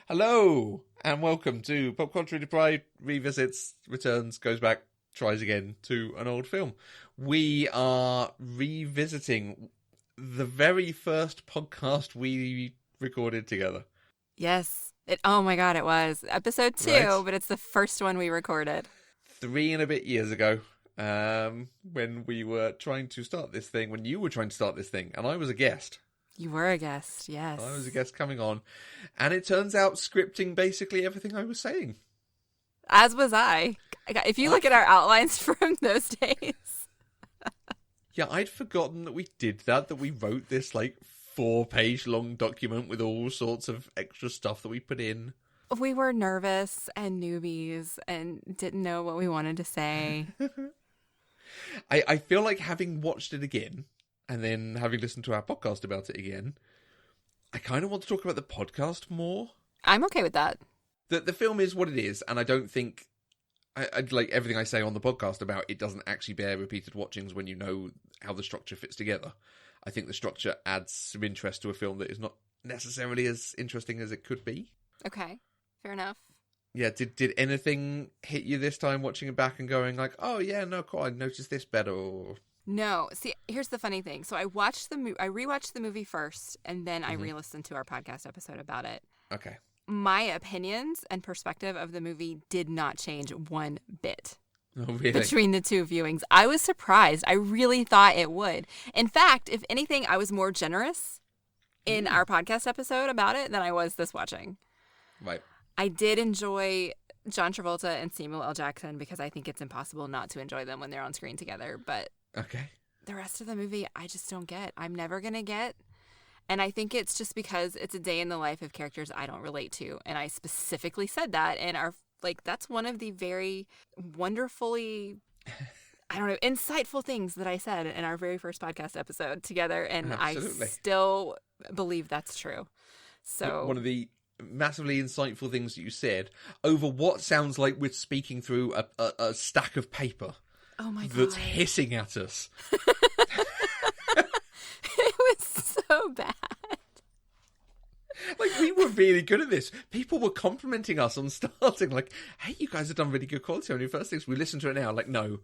Hello, and welcome to Pop Culture Deprived revisits, returns, goes back, tries again to an old film. We are revisiting the very first podcast we recorded together. Yes. Oh my God, it was episode 2, Right. but it's the first one we recorded. 3 and a bit years ago, when we were trying to start this thing, when you were trying to start this thing, and I was a guest. You were a guest, yes. I was a guest coming on, and it turns out scripting basically everything I was saying. As was I. If you look at our outlines from those days. Yeah, I'd forgotten that we did that we wrote this, 4-page long document with all sorts of extra stuff that we put in. We were nervous and newbies and didn't know what we wanted to say. I feel like having watched it again, and then having listened to our podcast about it again, I kind of want to talk about the podcast more. I'm okay with that. The film is what it is, and I don't think... I like everything I say on the podcast about it doesn't actually bear repeated watchings when you know how the structure fits together. I think the structure adds some interest to a film that is not necessarily as interesting as it could be. Okay, fair enough. Yeah, did anything hit you this time watching it back and going like, oh yeah, no, cool, I noticed this better? Or... No, see, here's the funny thing. So I rewatched the movie first, and then I re-listened to our podcast episode about it. Okay. My opinions and perspective of the movie did not change one bit. Oh, really? Between the two viewings. I was surprised. I really thought it would. In fact, if anything, I was more generous in our podcast episode about it than I was this watching. Right. I did enjoy John Travolta and Samuel L. Jackson because I think it's impossible not to enjoy them when they're on screen together. But Okay. the rest of the movie, I just don't get. I'm never going to get. And I think it's just because it's a day in the life of characters I don't relate to. And I specifically said that. And that's one of the very wonderfully, insightful things that I said in our very first podcast episode together. And Absolutely. I still believe that's true. So one of the massively insightful things that you said over what sounds like we're speaking through a stack of paper. Oh my God. That's hissing at us. It was so bad. We were really good at this. People were complimenting us on starting, hey, you guys have done really good quality on your first things. We listen to it now. No.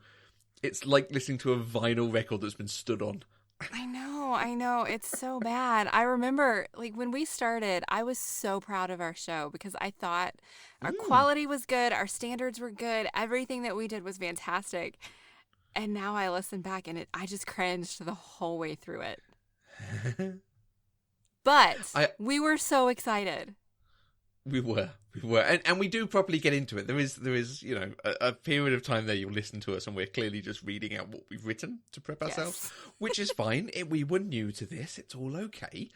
It's like listening to a vinyl record that's been stood on. I know. It's so bad. I remember, when we started, I was so proud of our show because I thought our quality was good, our standards were good, everything that we did was fantastic. And now I listen back and I just cringed the whole way through it. But we were so excited. We were. And we do properly get into it. There is a period of time there you'll listen to us and we're clearly just reading out what we've written to prep ourselves, which is fine. We were new to this. It's all okay.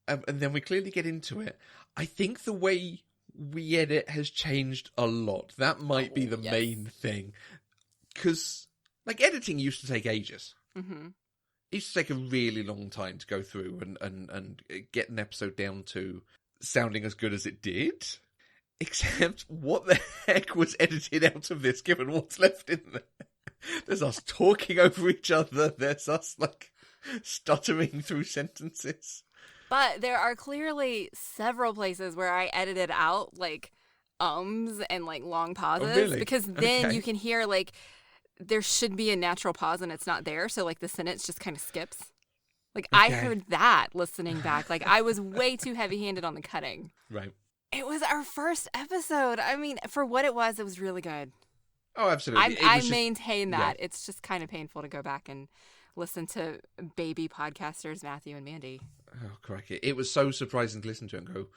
And then we clearly get into it. I think the way we edit has changed a lot. That might be the main thing. Because, editing used to take ages. Mm-hmm. It used to take a really long time to go through and get an episode down to sounding as good as it did. Except, what the heck was edited out of this, given what's left in there? There's us talking over each other. There's us, stuttering through sentences. But there are clearly several places where I edited out, ums and, long pauses. Oh, really? Because then you can hear, there should be a natural pause and it's not there. So, the sentence just kind of skips. I heard that listening back. I was way too heavy-handed on the cutting. Right. It was our first episode. I mean, for what it was really good. Oh, absolutely. I maintain that. Yeah. It's just kind of painful to go back and listen to baby podcasters Matthew and Mandy. Oh, crikey. It was so surprising to listen to and go,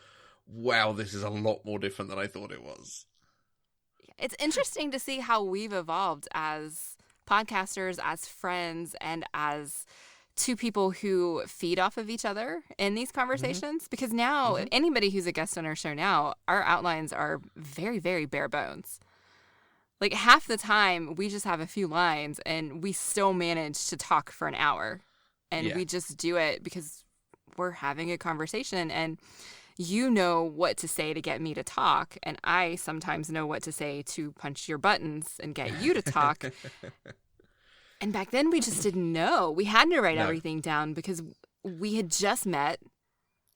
wow, this is a lot more different than I thought it was. It's interesting to see how we've evolved as podcasters, as friends, and as two people who feed off of each other in these conversations. Because now, anybody who's a guest on our show now, our outlines are very, very bare bones. Half the time, we just have a few lines, and we still manage to talk for an hour. And we just do it because we're having a conversation, and you know what to say to get me to talk, and I sometimes know what to say to punch your buttons and get you to talk. And back then, we just didn't know. We had to write everything down because we had just met.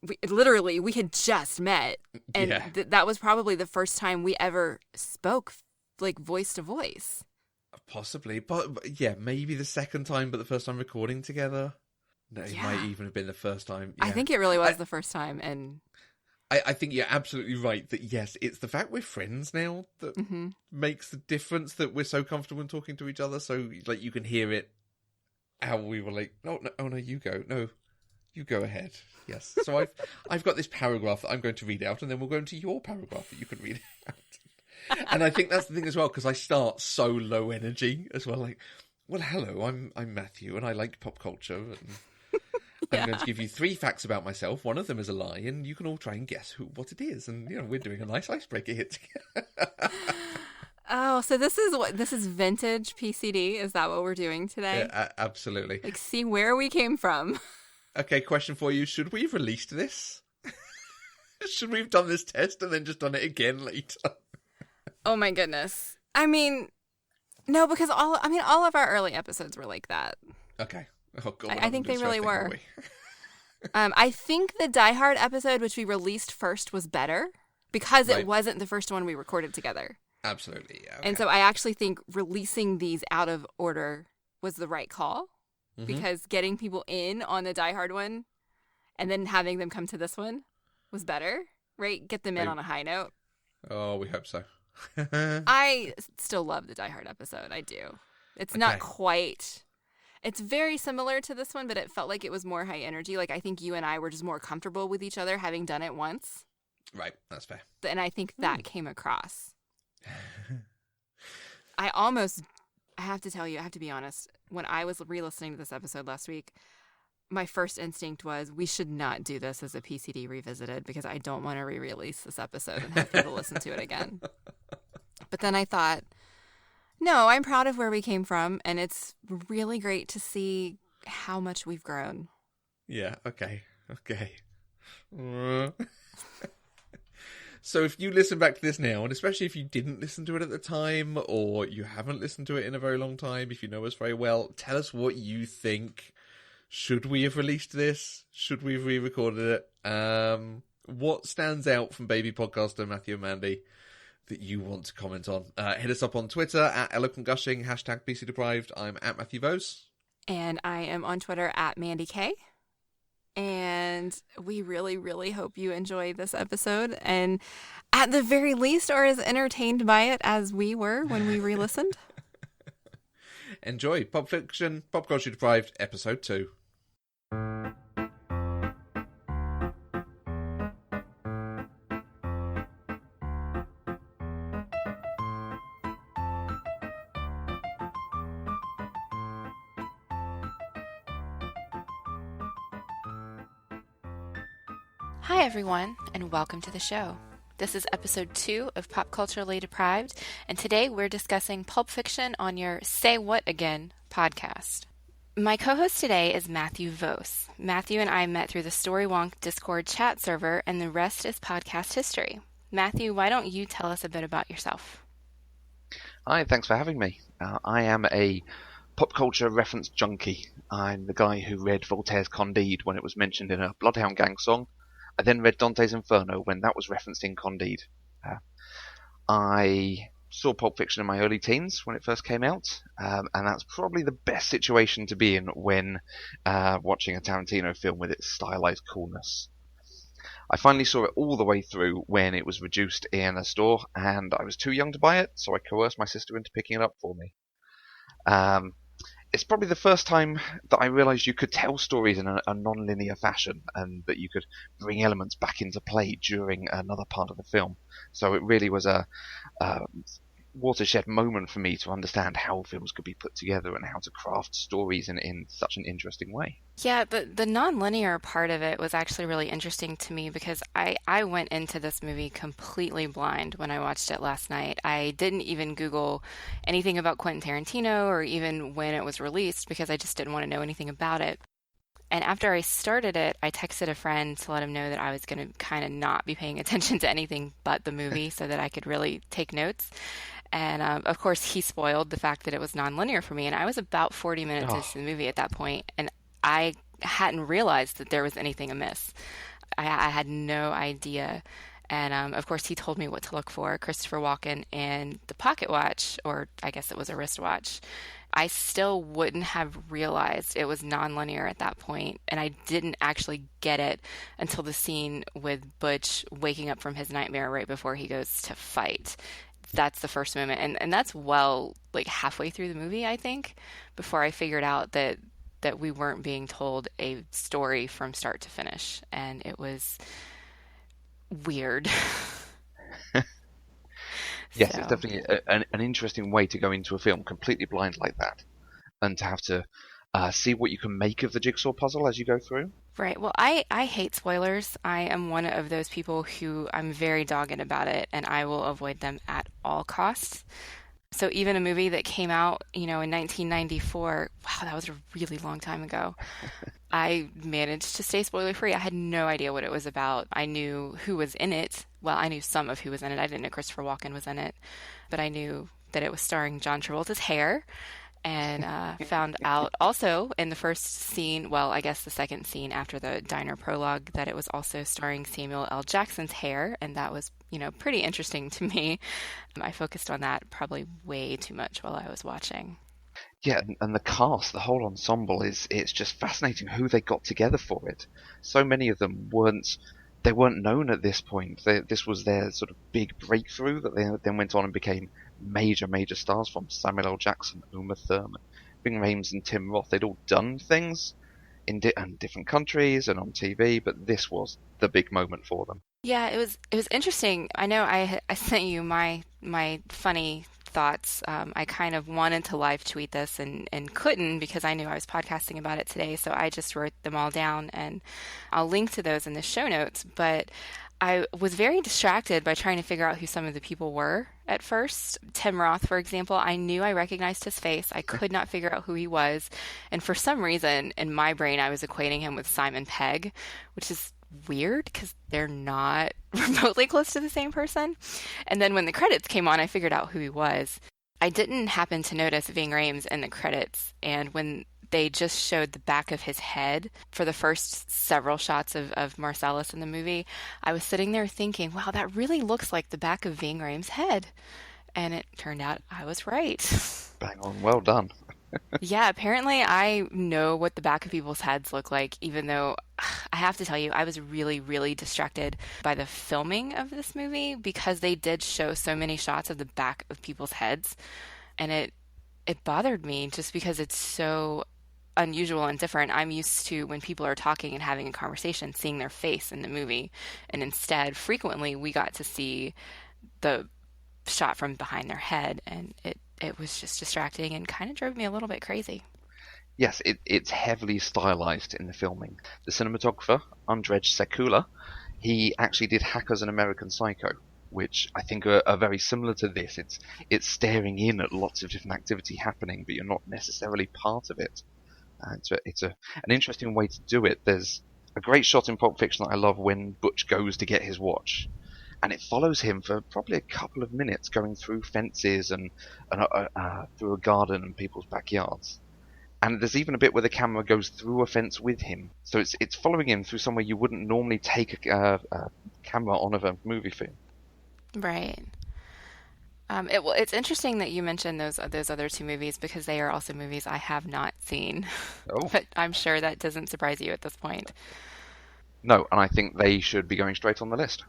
we had just met, and Yeah. that was probably the first time we ever spoke, like, voice to voice. Possibly, but yeah, maybe the second time, but the first time recording together. No, it might even have been the first time. Yeah. I think it really was the first time, and I think you're absolutely right that yes, it's the fact we're friends now that makes the difference, that we're so comfortable in talking to each other. So like you can hear it, how we were like, oh no, you go, no, you go ahead. Yes. So I've got this paragraph that I'm going to read out, and then we'll go into your paragraph that you can read out. And I think that's the thing as well, because I start so low energy as well. Like, well, hello, I'm Matthew, and I like pop culture, and I'm going to give you 3 facts about myself. One of them is a lie, and you can all try and guess what it is. And we're doing a nice icebreaker hit together. Oh, so this is vintage PCD. Is that what we're doing today? Yeah, absolutely. Like, see where we came from. Okay, question for you: should we have released this? Should we have done this test and then just done it again later? Oh my goodness. I mean, no, because all of our early episodes were like that. Okay. Oh God. I think they really were. I think the Die Hard episode, which we released first, was better because it wasn't the first one we recorded together. Absolutely, yeah. Okay. And so I actually think releasing these out of order was the right call, because getting people in on the Die Hard one and then having them come to this one was better, right? Get them in on a high note. Oh, we hope so. I still love the Die Hard episode. I do. It's not quite... It's very similar to this one, but it felt like it was more high energy. Like, I think you and I were just more comfortable with each other having done it once. Right, that's fair. And I think that came across. I have to tell you, I have to be honest. When I was re-listening to this episode last week, my first instinct was we should not do this as a PCD Revisited, because I don't want to re-release this episode and have people listen to it again. But then I thought, no, I'm proud of where we came from, and it's really great to see how much we've grown. Yeah, okay. So if you listen back to this now, and especially if you didn't listen to it at the time, or you haven't listened to it in a very long time, if you know us very well, tell us what you think. Should we have released this? Should we have re-recorded it? What stands out from Baby Podcaster Matthew and Mandy that you want to comment on? Hit us up on Twitter at Eloquent Gushing, hashtag PC Deprived. I'm at Matthew Vose. And I am on Twitter at Mandy K. And we really, really hope you enjoy this episode, and at the very least are as entertained by it as we were when we re-listened. Enjoy Pulp Fiction, Pop Culture Deprived, Episode 2. Hi everyone, and welcome to the show. This is episode 2 of Pop Culturally Deprived, and today we're discussing Pulp Fiction on your Say What Again podcast. My co-host today is Matthew Vose. Matthew and I met through the Storywonk Discord chat server, and the rest is podcast history. Matthew, why don't you tell us a bit about yourself? Hi, thanks for having me. I am a pop culture reference junkie. I'm the guy who read Voltaire's Candide when it was mentioned in a Bloodhound Gang song. I then read Dante's Inferno when that was referenced in Candide. I saw Pulp Fiction in my early teens when it first came out, and that's probably the best situation to be in when watching a Tarantino film with its stylized coolness. I finally saw it all the way through when it was reduced in a store, and I was too young to buy it, so I coerced my sister into picking it up for me. It's probably the first time that I realised you could tell stories in a non-linear fashion, and that you could bring elements back into play during another part of the film. So it really was a watershed moment for me to understand how films could be put together and how to craft stories in such an interesting way. Yeah, the non-linear part of it was actually really interesting to me, because I went into this movie completely blind when I watched it last night. I didn't even Google anything about Quentin Tarantino or even when it was released, because I just didn't want to know anything about it. And after I started it, I texted a friend to let him know that I was going to kind of not be paying attention to anything but the movie so that I could really take notes. And of course, he spoiled the fact that it was non-linear for me. And I was about 40 minutes into the movie at that point, and I hadn't realized that there was anything amiss. I had no idea. And of course, he told me what to look for, Christopher Walken and the pocket watch, or I guess it was a wristwatch. I still wouldn't have realized it was nonlinear at that point, and I didn't actually get it until the scene with Butch waking up from his nightmare right before he goes to fight. That's the first moment, and that's like halfway through the movie, I think, before I figured out that we weren't being told a story from start to finish, and it was weird. Yes, So, it's definitely an interesting way to go into a film completely blind like that, and to have to see what you can make of the jigsaw puzzle as you go through. right. Well, I hate spoilers. I am one of those people who I'm very dogged about it, and I will avoid them at all costs. So even a movie that came out, in 1994, wow, that was a really long time ago. I managed to stay spoiler free. I had no idea what it was about. I knew who was in it. Well, I knew some of who was in it. I didn't know Christopher Walken was in it, but I knew that it was starring John Travolta's hair, and found out also in the first scene, well, I guess the second scene after the diner prologue, that it was also starring Samuel L. Jackson's hair, and that was, pretty interesting to me. I focused on that probably way too much while I was watching. Yeah, and the cast, the whole ensemble it's just fascinating who they got together for it. So many of them weren't known at this point. This was their sort of big breakthrough that they then went on and became major stars from. Samuel L. Jackson, Uma Thurman, Ving Rhames, and Tim Roth. They'd all done things in different countries and on TV, but this was the big moment for them. Yeah, it was interesting. I know I sent you my funny thoughts. I kind of wanted to live tweet this and couldn't because I knew I was podcasting about it today. So I just wrote them all down, and I'll link to those in the show notes. But I was very distracted by trying to figure out who some of the people were at first. Tim Roth, for example, I knew I recognized his face. I could not figure out who he was. And for some reason, in my brain, I was equating him with Simon Pegg, which is weird because they're not remotely close to the same person. And then when the credits came on, I figured out who he was. I didn't happen to notice Ving Rhames in the credits, and when they just showed the back of his head for the first several shots of Marcellus in the movie, I was sitting there thinking, wow, that really looks like the back of Ving Rhames' head. And it turned out I was right. Bang on, well done. Yeah, apparently I know what the back of people's heads look like, even though I have to tell you, I was really, really distracted by the filming of this movie because they did show so many shots of the back of people's heads. And it bothered me just because it's so unusual and different. I'm used to when people are talking and having a conversation, seeing their face in the movie. And instead, frequently, we got to see the shot from behind their head, and it was just distracting and kind of drove me a little bit crazy. Yes, it's heavily stylized in the filming. The cinematographer, Andrzej Sekula, he actually did Hackers and American Psycho, which I think are very similar to this. It's staring in at lots of different activity happening, but you're not necessarily part of it. It's an interesting way to do it. There's a great shot in Pulp Fiction that I love when Butch goes to get his watch, and it follows him for probably a couple of minutes going through fences and through a garden and people's backyards. And there's even a bit where the camera goes through a fence with him. So it's following him through somewhere you wouldn't normally take a camera on of a movie film. Right. It's interesting that you mentioned those other two movies because they are also movies I have not seen. Oh. But I'm sure that doesn't surprise you at this point. No, and I think they should be going straight on the list.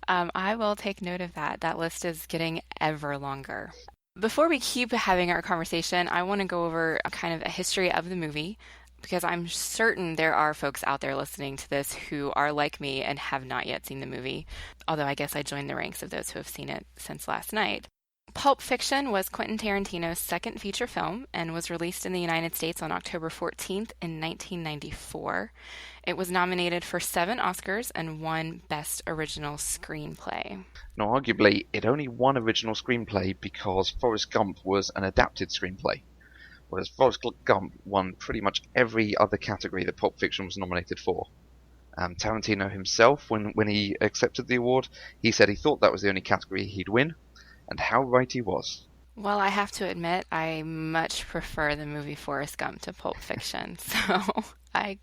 I will take note of that. That list is getting ever longer. Before we keep having our conversation, I want to go over a kind of a history of the movie because I'm certain there are folks out there listening to this who are like me and have not yet seen the movie, although I guess I joined the ranks of those who have seen it since last night. Pulp Fiction was Quentin Tarantino's second feature film and was released in the United States on October 14th in 1994. It was nominated for 7 Oscars and won Best Original Screenplay. Now, arguably, it only won Original Screenplay because Forrest Gump was an adapted screenplay, whereas Forrest Gump won pretty much every other category that Pulp Fiction was nominated for. Tarantino himself, when he accepted the award, he said he thought that was the only category he'd win, and how right he was. Well, I have to admit, I much prefer the movie Forrest Gump to Pulp Fiction, so I'm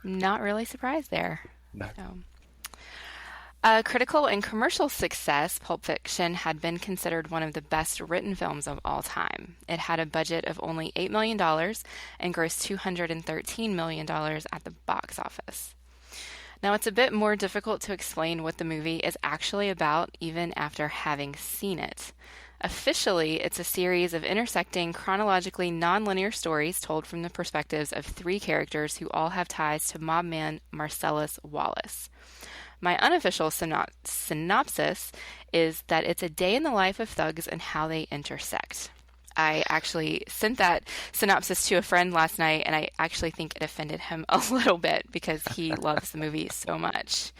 not really surprised there. No. So. Critical and commercial success, Pulp Fiction had been considered one of the best written films of all time. It had a budget of only $8 million and grossed $213 million at the box office. Now, it's a bit more difficult to explain what the movie is actually about even after having seen it. Officially, it's a series of intersecting, chronologically nonlinear stories told from the perspectives of three characters who all have ties to mobman Marcellus Wallace. My unofficial synopsis is that it's a day in the life of thugs and how they intersect. I actually sent that synopsis to a friend last night, and I actually think it offended him a little bit because he loves the movie so much.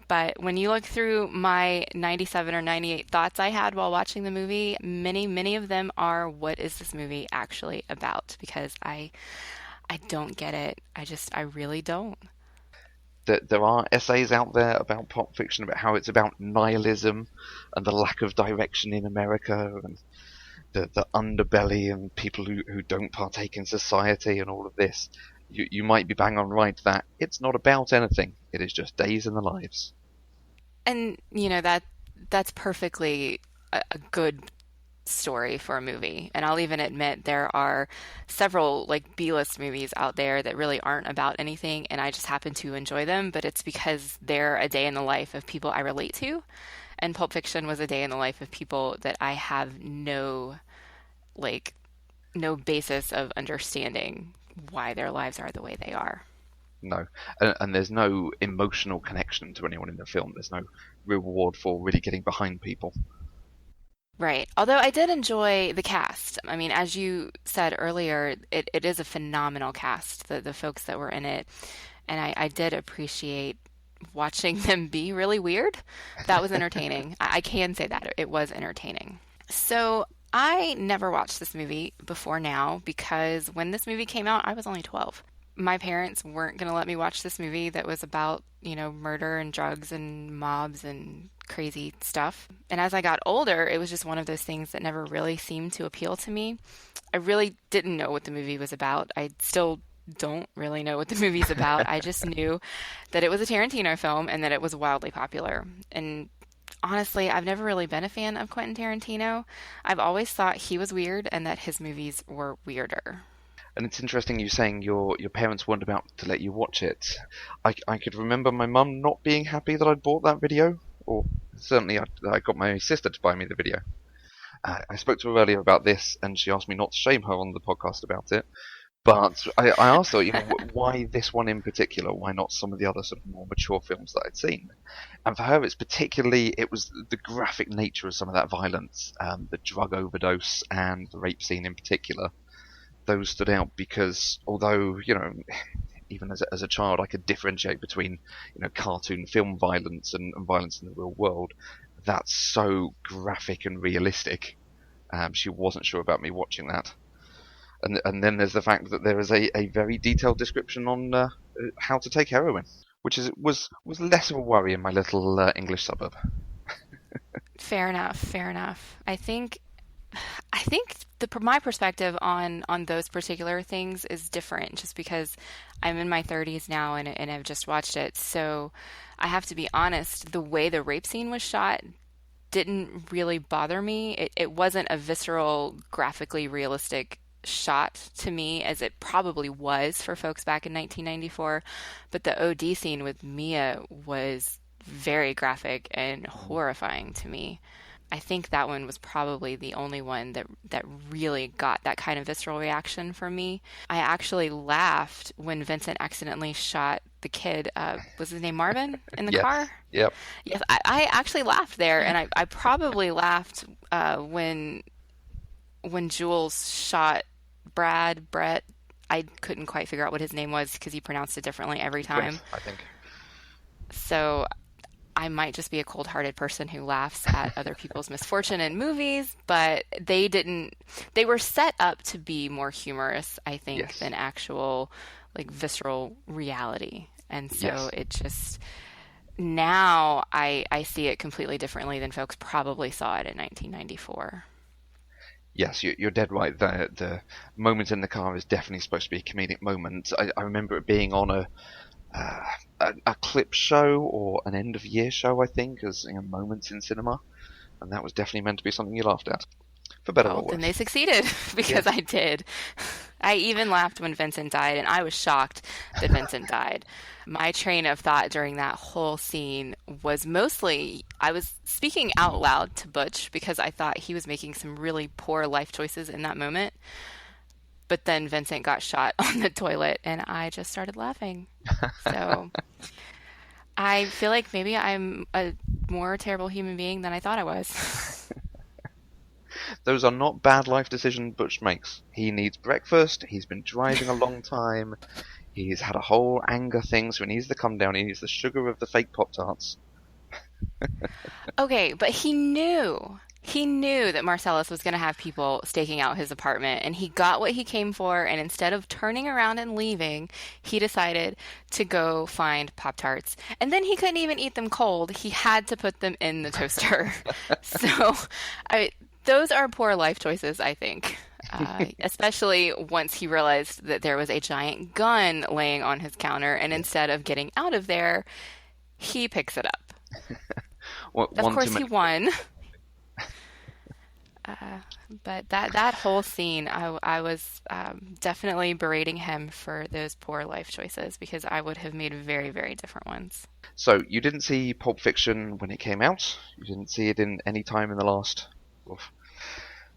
But when you look through my 97 or 98 thoughts I had while watching the movie, many of them are, what is this movie actually about? Because I don't get it. I really don't. There are essays out there about Pulp Fiction, about how it's about nihilism and the lack of direction in America and the underbelly and people who don't partake in society and all of this. You might be bang on right that it's not about anything. It is just days in the lives. And, that's perfectly a good story for a movie. And I'll even admit there are several B-list movies out there that really aren't about anything, and I just happen to enjoy them, but it's because they're a day in the life of people I relate to. And Pulp Fiction was a day in the life of people that I have no basis of understanding why their lives are the way they are. No. And there's no emotional connection to anyone in the film. There's no reward for really getting behind people. Right. Although I did enjoy the cast. I mean, as you said earlier, it is a phenomenal cast, the folks that were in it. And I did appreciate watching them be really weird. That was entertaining. I can say that. It was entertaining. So I never watched this movie before now because when this movie came out, I was only 12. My parents weren't going to let me watch this movie that was about, murder and drugs and mobs and crazy stuff. And as I got older, it was just one of those things that never really seemed to appeal to me. I really didn't know what the movie was about. I still don't really know what the movie's about. I just knew that it was a Tarantino film and that it was wildly popular. And honestly, I've never really been a fan of Quentin Tarantino. I've always thought he was weird and that his movies were weirder. And it's interesting you saying your parents weren't about to let you watch it. I could remember my mum not being happy that I'd bought that video, or certainly I got my sister to buy me the video. I spoke to her earlier about this, and she asked me not to shame her on the podcast about it. But I asked her, why this one in particular? Why not some of the other sort of more mature films that I'd seen? And for her, it was the graphic nature of some of that violence, the drug overdose and the rape scene in particular. Those stood out because although, even as a child, I could differentiate between, cartoon film violence and violence in the real world. That's so graphic and realistic. She wasn't sure about me watching that. And then there's the fact that there is a very detailed description on how to take heroin, which was less of a worry in my little English suburb. Fair enough. I think my perspective on those particular things is different just because I'm in my 30s now and I've just watched it. So I have to be honest, the way the rape scene was shot didn't really bother me. It wasn't a visceral, graphically realistic shot to me as it probably was for folks back in 1994. But the OD scene with Mia was very graphic and horrifying to me. I think that one was probably the only one that really got that kind of visceral reaction from me. I actually laughed when Vincent accidentally shot the kid. Was his name Marvin in the car? Yep. Yes, I actually laughed there, and I probably laughed when Jules shot Brett. I couldn't quite figure out what his name was because he pronounced it differently every time. Yes, I think. So I might just be a cold-hearted person who laughs at other people's misfortune in movies, but they were set up to be more humorous, I think, Yes. than actual visceral reality. And so It just, now I see it completely differently than folks probably saw it in 1994. Yes, you're dead right. The moment in the car is definitely supposed to be a comedic moment. I remember it being on a clip show or an end of year show, I think, as moments in cinema, and that was definitely meant to be something you laughed at, for better or Well, then worse. they succeeded because Yeah. I did. I even laughed when Vincent died, and I was shocked that Vincent died. My train of thought during that whole scene was mostly I was speaking out loud to Butch because I thought he was making some really poor life choices in that moment. But then Vincent got shot on the toilet, and I just started laughing. So I feel like maybe I'm a more terrible human being than I thought I was. Those are not bad life decisions Butch makes. He needs breakfast. He's been driving a long time. He's had a whole anger thing, so he needs to come down. He needs the sugar of the fake Pop-Tarts. Okay, but he knew. He knew that Marcellus was going to have people staking out his apartment, and he got what he came for. And instead of turning around and leaving, he decided to go find Pop Tarts. And then he couldn't even eat them cold. He had to put them in the toaster. So, those are poor life choices, I think. Especially once he realized that there was a giant gun laying on his counter, and instead of getting out of there, he picks it up. Of course, he won. But that whole scene, I was definitely berating him for those poor life choices because I would have made very, very different ones. So, you didn't see Pulp Fiction when it came out. You didn't see it in any time in the last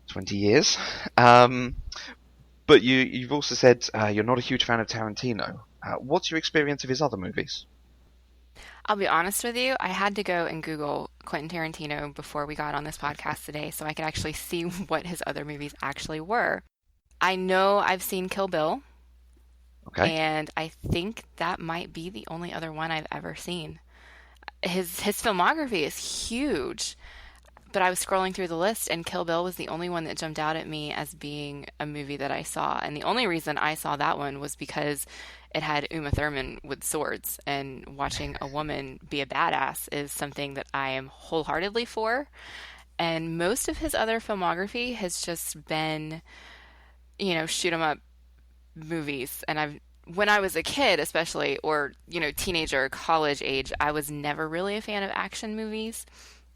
20 years. But you've also said you're not a huge fan of Tarantino. What's your experience of his other movies? I'll be honest with you, I had to go and Google Quentin Tarantino before we got on this podcast today so I could actually see what his other movies actually were. I know I've seen Kill Bill. Okay. And I think that might be the only other one I've ever seen. His filmography is huge. But I was scrolling through the list, and Kill Bill was the only one that jumped out at me as being a movie that I saw. And the only reason I saw that one was because it had Uma Thurman with swords. And watching a woman be a badass is something that I am wholeheartedly for. And most of his other filmography has just been, shoot 'em up movies. And when I was a kid, especially, or, teenager, college age, I was never really a fan of action movies.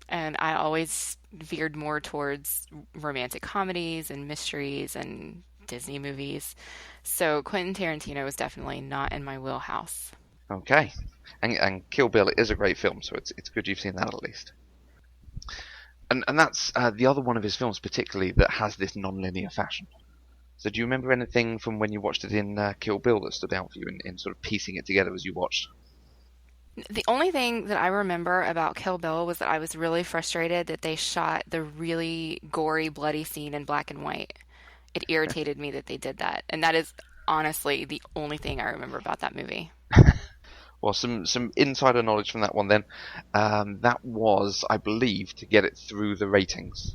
And I always veered more towards romantic comedies and mysteries and Disney movies. So Quentin Tarantino was definitely not in my wheelhouse. Okay. And Kill Bill is a great film, so it's good you've seen that at least. And that's the other one of his films particularly that has this non-linear fashion. So do you remember anything from when you watched it in Kill Bill that stood out for you in sort of piecing it together as you watched? The only thing that I remember about Kill Bill was that I was really frustrated that they shot the really gory, bloody scene in black and white. It irritated me that they did that. And that is honestly the only thing I remember about that movie. Well, some insider knowledge from that one then. That was, I believe, to get it through the ratings.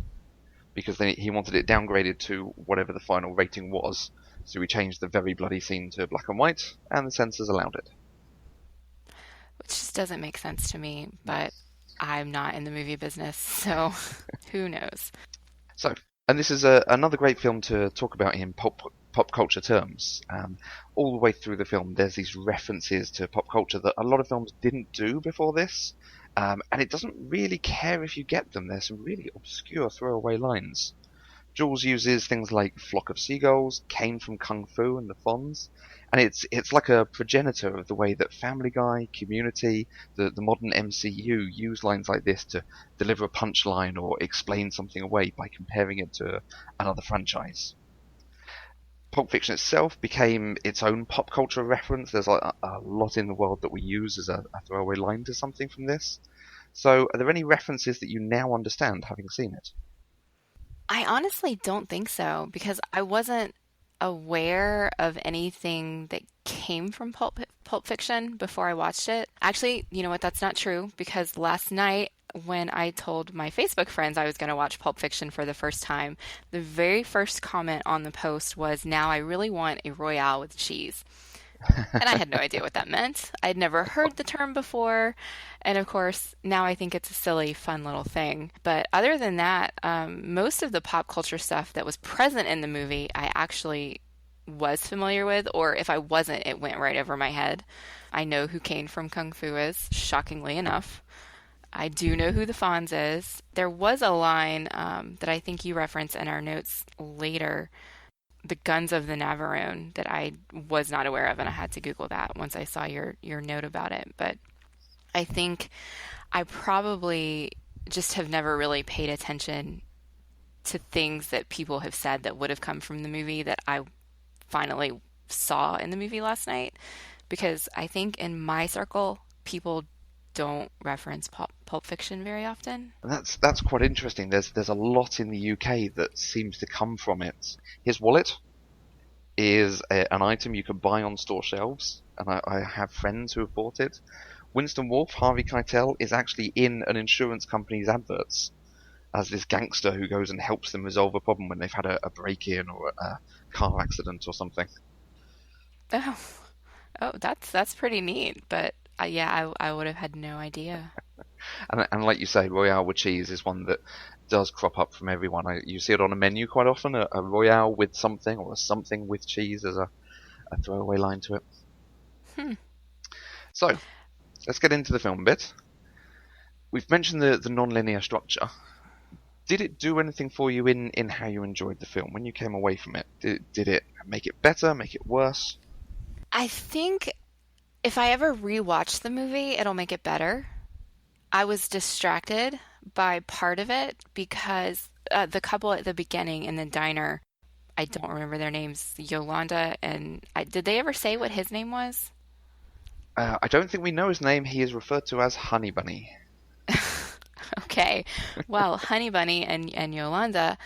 Because he wanted it downgraded to whatever the final rating was. So we changed the very bloody scene to black and white, and the censors allowed it. Which just doesn't make sense to me, but I'm not in the movie business, so who knows? So, and this is another great film to talk about in pop culture terms. All the way through the film, there's these references to pop culture that a lot of films didn't do before this, and it doesn't really care if you get them. There's some really obscure throwaway lines. Jules uses things like flock of seagulls, came from Kung Fu and the Fonz, and it's like a progenitor of the way that Family Guy, Community, the modern MCU use lines like this to deliver a punchline or explain something away by comparing it to another franchise. Pulp Fiction itself became its own pop culture reference. There's a lot in the world that we use as a throwaway line to something from this. So are there any references that you now understand having seen it? I honestly don't think so, because I wasn't aware of anything that came from Pulp Fiction before I watched it. Actually, you know what? That's not true, because last night when I told my Facebook friends I was going to watch Pulp Fiction for the first time, the very first comment on the post was, "Now I really want a Royale with cheese." And I had no idea what that meant. I'd never heard the term before. And of course, now I think it's a silly, fun little thing. But other than that, most of the pop culture stuff that was present in the movie, I actually was familiar with, or if I wasn't, it went right over my head. I know who Kane from Kung Fu is, shockingly enough. I do know who the Fonz is. There was a line that I think you reference in our notes later, the Guns of the Navarone, that I was not aware of, and I had to Google that once I saw your note about it. But I think I probably just have never really paid attention to things that people have said that would have come from the movie that I finally saw in the movie last night. Because I think in my circle, people don't reference Pulp Fiction very often. And that's quite interesting. There's a lot in the UK that seems to come from it. His wallet is an item you can buy on store shelves, and I have friends who have bought it. Winston Wolfe, Harvey Keitel, is actually in an insurance company's adverts as this gangster who goes and helps them resolve a problem when they've had a break-in or a car accident or something. Oh, that's pretty neat. But yeah, I would have had no idea. And like you say, Royale with cheese is one that does crop up from everyone. You see it on a menu quite often, a Royale with something or a something with cheese as a throwaway line to it. So, let's get into the film a bit. We've mentioned the non-linear structure. Did it do anything for you in how you enjoyed the film when you came away from it? Did it make it better, make it worse? I think if I ever rewatch the movie, it'll make it better. I was distracted by part of it because the couple at the beginning in the diner, I don't remember their names, Yolanda and... did they ever say what his name was? I don't think we know his name. He is referred to as Honey Bunny. Okay. Well, Honey Bunny and Yolanda,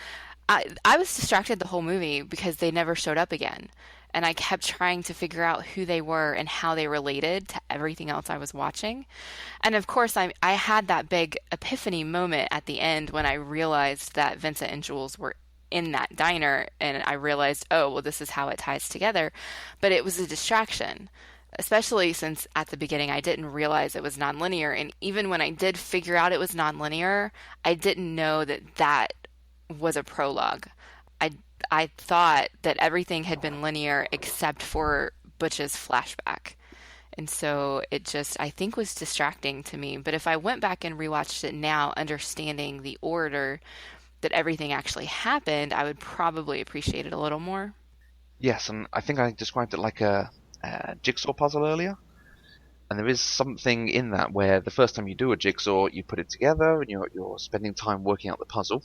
I was distracted the whole movie because they never showed up again. And I kept trying to figure out who they were and how they related to everything else I was watching. And of course, I had that big epiphany moment at the end when I realized that Vincent and Jules were in that diner. And I realized, oh, well, this is how it ties together. But it was a distraction, especially since at the beginning I didn't realize it was nonlinear. And even when I did figure out it was nonlinear, I didn't know that that was a prologue. I thought that everything had been linear except for Butch's flashback. And so it just, I think, was distracting to me. But if I went back and rewatched it now, understanding the order that everything actually happened, I would probably appreciate it a little more. Yes, and I think I described it like a jigsaw puzzle earlier. And there is something in that where the first time you do a jigsaw, you put it together and you're spending time working out the puzzle.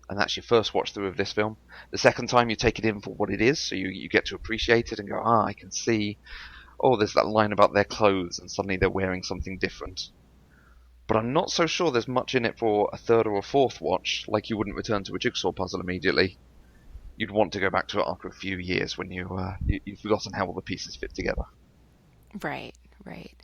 And that's your first watch through of this film. The second time you take it in for what it is, so you get to appreciate it and go, I can see, oh, there's that line about their clothes, and suddenly they're wearing something different. But I'm not so sure there's much in it for a third or a fourth watch, like you wouldn't return to a jigsaw puzzle immediately. You'd want to go back to it after a few years when you've forgotten how all the pieces fit together. Right.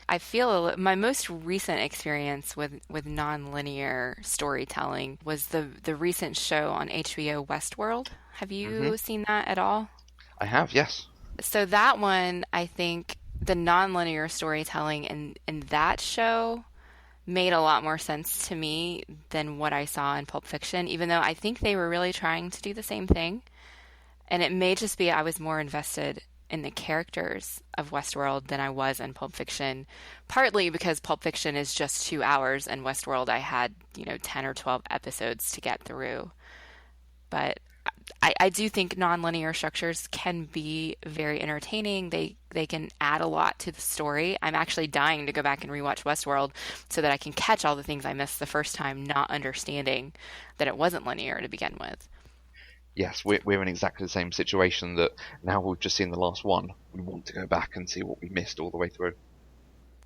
I feel my most recent experience with non-linear storytelling was the recent show on HBO, Westworld. Have you seen that at all? I have, yes. So that one, I think the non-linear storytelling in that show made a lot more sense to me than what I saw in Pulp Fiction, even though I think they were really trying to do the same thing. And it may just be I was more invested in the characters of Westworld than I was in Pulp Fiction, partly because Pulp Fiction is just 2 hours and Westworld I had, 10 or 12 episodes to get through. But I do think nonlinear structures can be very entertaining. They can add a lot to the story. I'm actually dying to go back and rewatch Westworld so that I can catch all the things I missed the first time, not understanding that it wasn't linear to begin with. Yes, we're in exactly the same situation that now we've just seen the last one. We want to go back and see what we missed all the way through.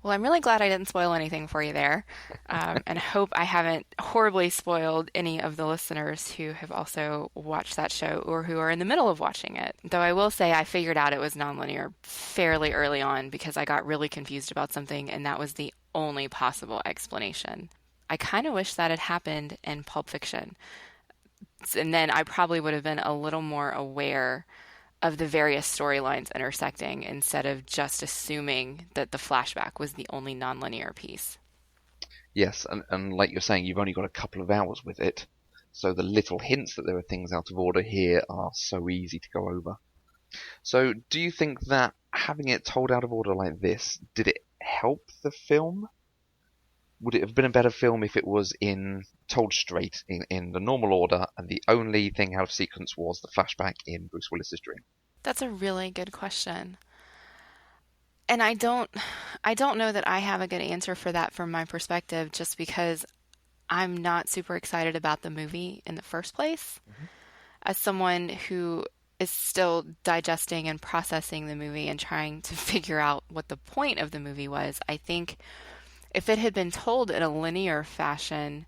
Well, I'm really glad I didn't spoil anything for you there, and hope I haven't horribly spoiled any of the listeners who have also watched that show or who are in the middle of watching it. Though I will say I figured out it was nonlinear fairly early on because I got really confused about something, and that was the only possible explanation. I kind of wish that had happened in Pulp Fiction. And then I probably would have been a little more aware of the various storylines intersecting instead of just assuming that the flashback was the only nonlinear piece. Yes, and like you're saying, you've only got a couple of hours with it, so the little hints that there are things out of order here are so easy to go over. So do you think that having it told out of order like this, did it help the film? Would it have been a better film if it was told straight in the normal order, and the only thing out of sequence was the flashback in Bruce Willis's dream? That's a really good question. And I don't know that I have a good answer for that from my perspective, just because I'm not super excited about the movie in the first place. Mm-hmm. As someone who is still digesting and processing the movie and trying to figure out what the point of the movie was, I think if it had been told in a linear fashion,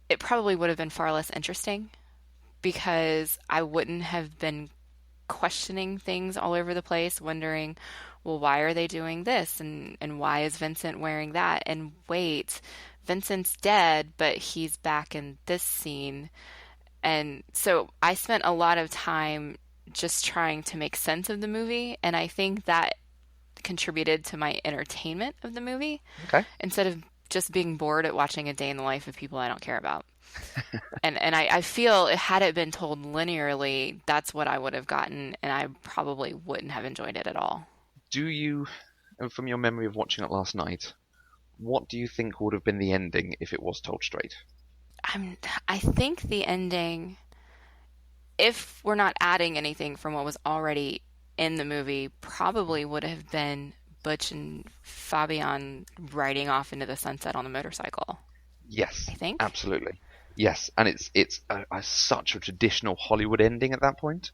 it probably would have been far less interesting, because I wouldn't have been questioning things all over the place, wondering, well, why are they doing this? And why is Vincent wearing that? And wait, Vincent's dead, but he's back in this scene. And so I spent a lot of time just trying to make sense of the movie, and I think that contributed to my entertainment of the movie. Okay. Instead of just being bored at watching a day in the life of people I don't care about. and I feel had it been told linearly, that's what I would have gotten, and I probably wouldn't have enjoyed it at all. Do you, from your memory of watching it last night, what do you think would have been the ending if it was told straight? I think the ending, if we're not adding anything from what was already in the movie, probably would have been Butch and Fabian riding off into the sunset on a motorcycle. Yes, I think. Absolutely. Yes, and it's such a traditional Hollywood ending at that point,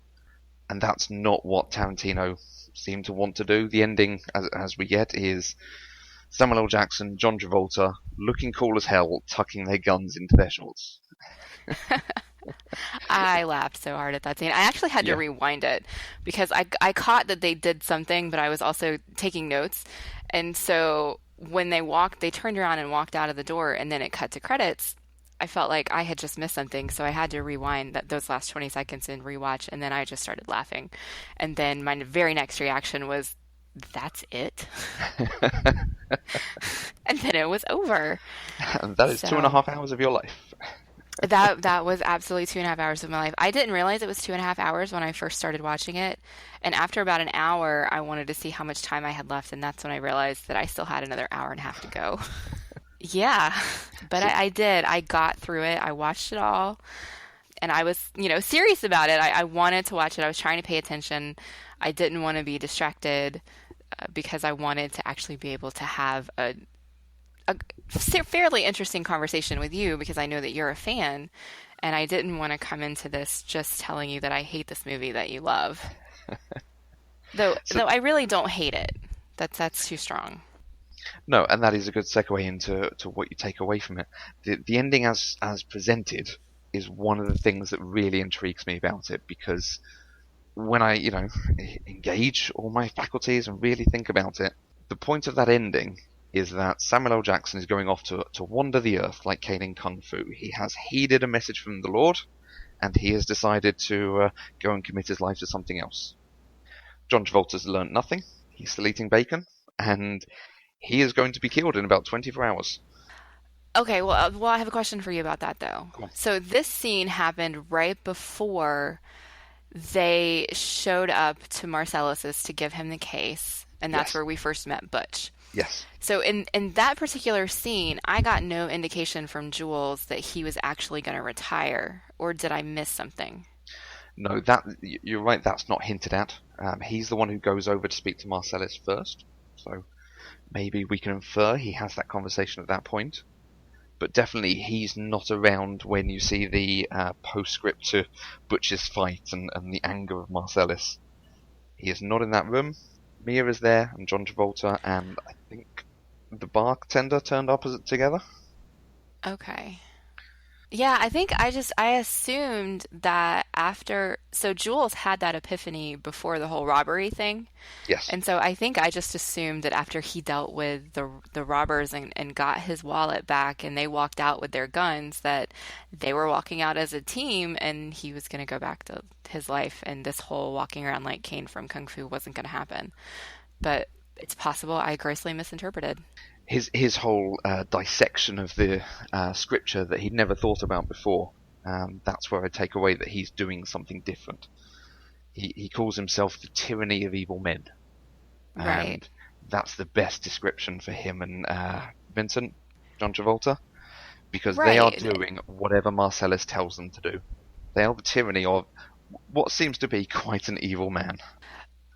and that's not what Tarantino seemed to want to do. The ending, as we get, is Samuel L. Jackson, John Travolta, looking cool as hell, tucking their guns into their shorts. I laughed so hard at that scene. I actually had to rewind it because I caught that they did something, but I was also taking notes. And so when they turned around and walked out of the door, and then it cut to credits, I felt like I had just missed something. So I had to rewind those last 20 seconds and rewatch. And then I just started laughing. And then my very next reaction was, that's it? And then it was over. And that is 2.5 hours of your life. That was absolutely 2.5 hours of my life. I didn't realize it was 2.5 hours when I first started watching it. And after about an hour, I wanted to see how much time I had left. And that's when I realized that I still had another hour and a half to go. Yeah, but I did. I got through it. I watched it all. And I was, serious about it. I wanted to watch it. I was trying to pay attention. I didn't want to be distracted because I wanted to actually be able to have a fairly interesting conversation with you, because I know that you're a fan, and I didn't want to come into this just telling you that I hate this movie that you love. Though I really don't hate it. That's too strong. No, and that is a good segue into what you take away from it. The ending as presented is one of the things that really intrigues me about it, because when I, engage all my faculties and really think about it, the point of that ending is that Samuel L. Jackson is going off to wander the earth like Kane in Kung Fu. He has heeded a message from the Lord, and he has decided to go and commit his life to something else. John Travolta's learnt nothing. He's still eating bacon, and he is going to be killed in about 24 hours. Okay, well, I have a question for you about that, though. So this scene happened right before they showed up to Marcellus's to give him the case, and that's where we first met Butch. Yes. So in that particular scene, I got no indication from Jules that he was actually going to retire, or did I miss something? No, you're right, that's not hinted at. He's the one who goes over to speak to Marcellus first, so maybe we can infer he has that conversation at that point. But definitely he's not around when you see the postscript to Butch's fight and the anger of Marcellus. He is not in that room. Mia is there, and John Travolta, and I think the bartender turned up together. Okay. Yeah, I think I assumed that so Jules had that epiphany before the whole robbery thing. Yes. And so I think I just assumed that after he dealt with the robbers and got his wallet back and they walked out with their guns, that they were walking out as a team and he was going to go back to his life and this whole walking around like Kane from Kung Fu wasn't going to happen. But it's possible I grossly misinterpreted. His whole dissection of the scripture that he'd never thought about before. That's where I take away that he's doing something different. He calls himself the tyranny of evil men. Right. And that's the best description for him and Vincent, John Travolta, because they are doing whatever Marcellus tells them to do. They are the tyranny of what seems to be quite an evil man.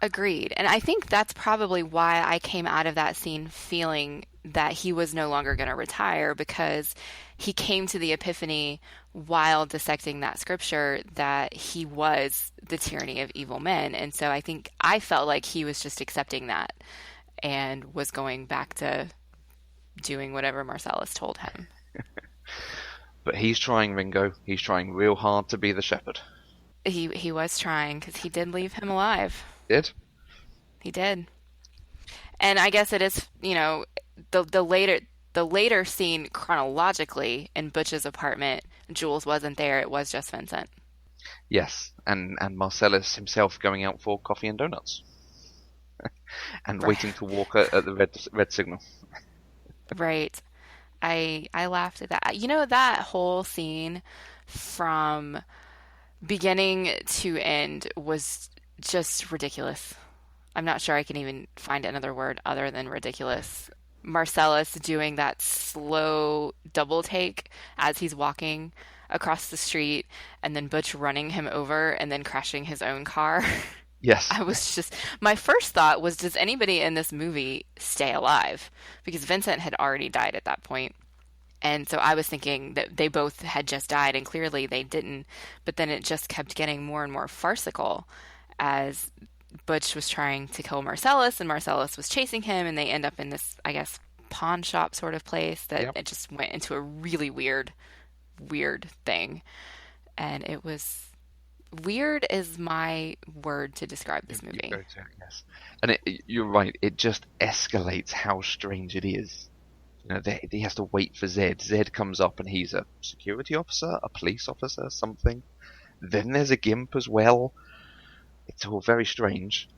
Agreed. And I think that's probably why I came out of that scene feeling that he was no longer going to retire, because he came to the epiphany while dissecting that scripture that he was the tyranny of evil men. And so I think I felt like he was just accepting that and was going back to doing whatever Marcellus told him. But he's trying, Ringo. He's trying real hard to be the shepherd. He was trying, because he did leave him alive. Did? He did. And I guess it is, the later scene chronologically in Butch's apartment, Jules wasn't there. It was just Vincent. Yes, and Marcellus himself going out for coffee and donuts. And waiting to walk at the red signal. Right. I laughed at that. That whole scene from beginning to end was just ridiculous. I'm not sure I can even find another word other than ridiculous. Marcellus doing that slow double take as he's walking across the street, and then Butch running him over and then crashing his own car. Yes. My first thought was, does anybody in this movie stay alive? Because Vincent had already died at that point. And so I was thinking that they both had just died, and clearly they didn't. But then it just kept getting more and more farcical as Butch was trying to kill Marcellus, and Marcellus was chasing him, and they end up in this, I guess, pawn shop sort of place that It just went into a really weird thing. And it was... weird is my word to describe this movie. Yes. And you're right, it just escalates how strange it is. He has to wait for Zed. Zed comes up and he's a security officer, a police officer, something. Then there's a gimp as well. It's all very strange.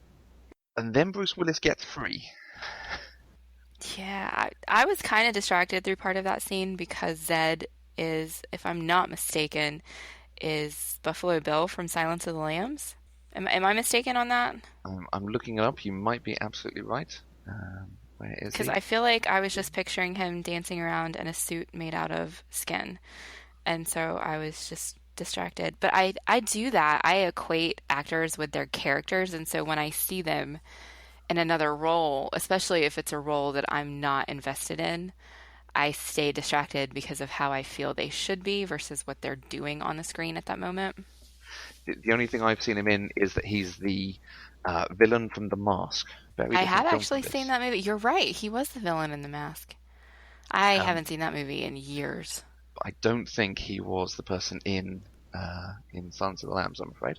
And then Bruce Willis gets free. Yeah, I was kind of distracted through part of that scene because Zed is, if I'm not mistaken, is Buffalo Bill from Silence of the Lambs. Am I mistaken on that? I'm looking it up. You might be absolutely right. Where is he? Because I feel like I was just picturing him dancing around in a suit made out of skin. And so I was just distracted. But I do that. I equate actors with their characters. And so when I see them in another role, especially if it's a role that I'm not invested in, I stay distracted because of how I feel they should be versus what they're doing on the screen at that moment. The only thing I've seen him in is that he's the villain from The Mask. I have actually seen that movie. You're right. He was the villain in The Mask. I haven't seen that movie in years. I don't think he was the person in Silence of the Lambs, I'm afraid.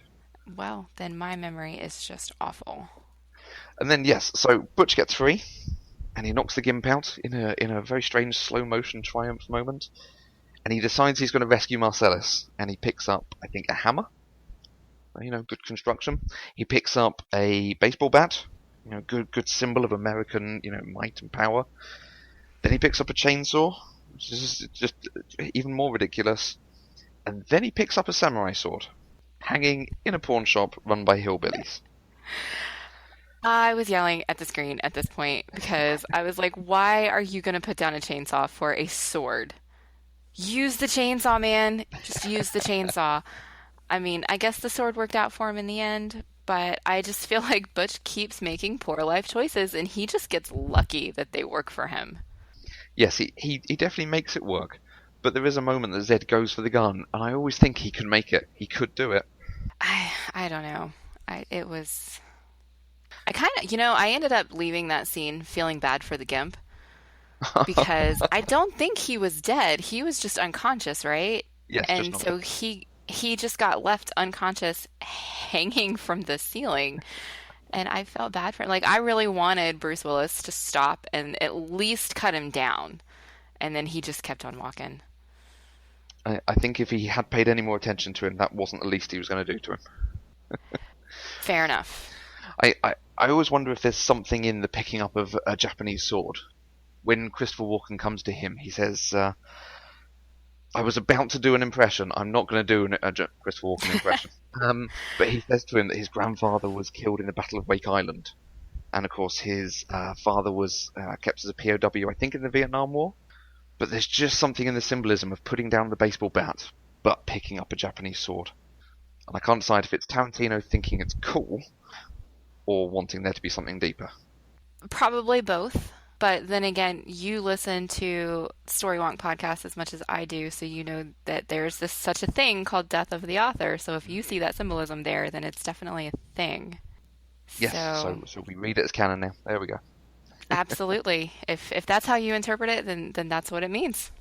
Well, then my memory is just awful. And then, yes, so Butch gets free, and he knocks the gimp out in a very strange slow-motion triumph moment. And he decides he's going to rescue Marcellus, and he picks up, I think, a hammer. Good construction. He picks up a baseball bat, good symbol of American, might and power. Then he picks up a chainsaw, which is just even more ridiculous. And then he picks up a samurai sword, hanging in a pawn shop run by hillbillies. I was yelling at the screen at this point because I was like, why are you going to put down a chainsaw for a sword? Use the chainsaw, man. Just use the chainsaw. I mean, I guess the sword worked out for him in the end, but I just feel like Butch keeps making poor life choices, and he just gets lucky that they work for him. Yes, he definitely makes it work, but there is a moment that Zed goes for the gun, and I always think he can make it. He could do it. I don't know. I ended up leaving that scene feeling bad for the gimp because I don't think he was dead. He was just unconscious, right? Yes, just And not. so he just got left unconscious hanging from the ceiling. And I felt bad for him. Like, I really wanted Bruce Willis to stop and at least cut him down. And then he just kept on walking. I think if he had paid any more attention to him, that wasn't the least he was going to do to him. Fair enough. I always wonder if there's something in the picking up of a Japanese sword. When Christopher Walken comes to him, he says, I was about to do an impression. I'm not going to do a Christopher Walken impression. But he says to him that his grandfather was killed in the Battle of Wake Island. And of course, his father was kept as a POW, I think, in the Vietnam War. But there's just something in the symbolism of putting down the baseball bat, but picking up a Japanese sword. And I can't decide if it's Tarantino thinking it's cool, or wanting there to be something deeper. Probably both. But then again, you listen to Storywonk podcast as much as I do, so you know that there's such a thing called death of the author. So if you see that symbolism there, then it's definitely a thing. Yes, so we read it as canon now. There we go. Absolutely. If that's how you interpret it, then that's what it means.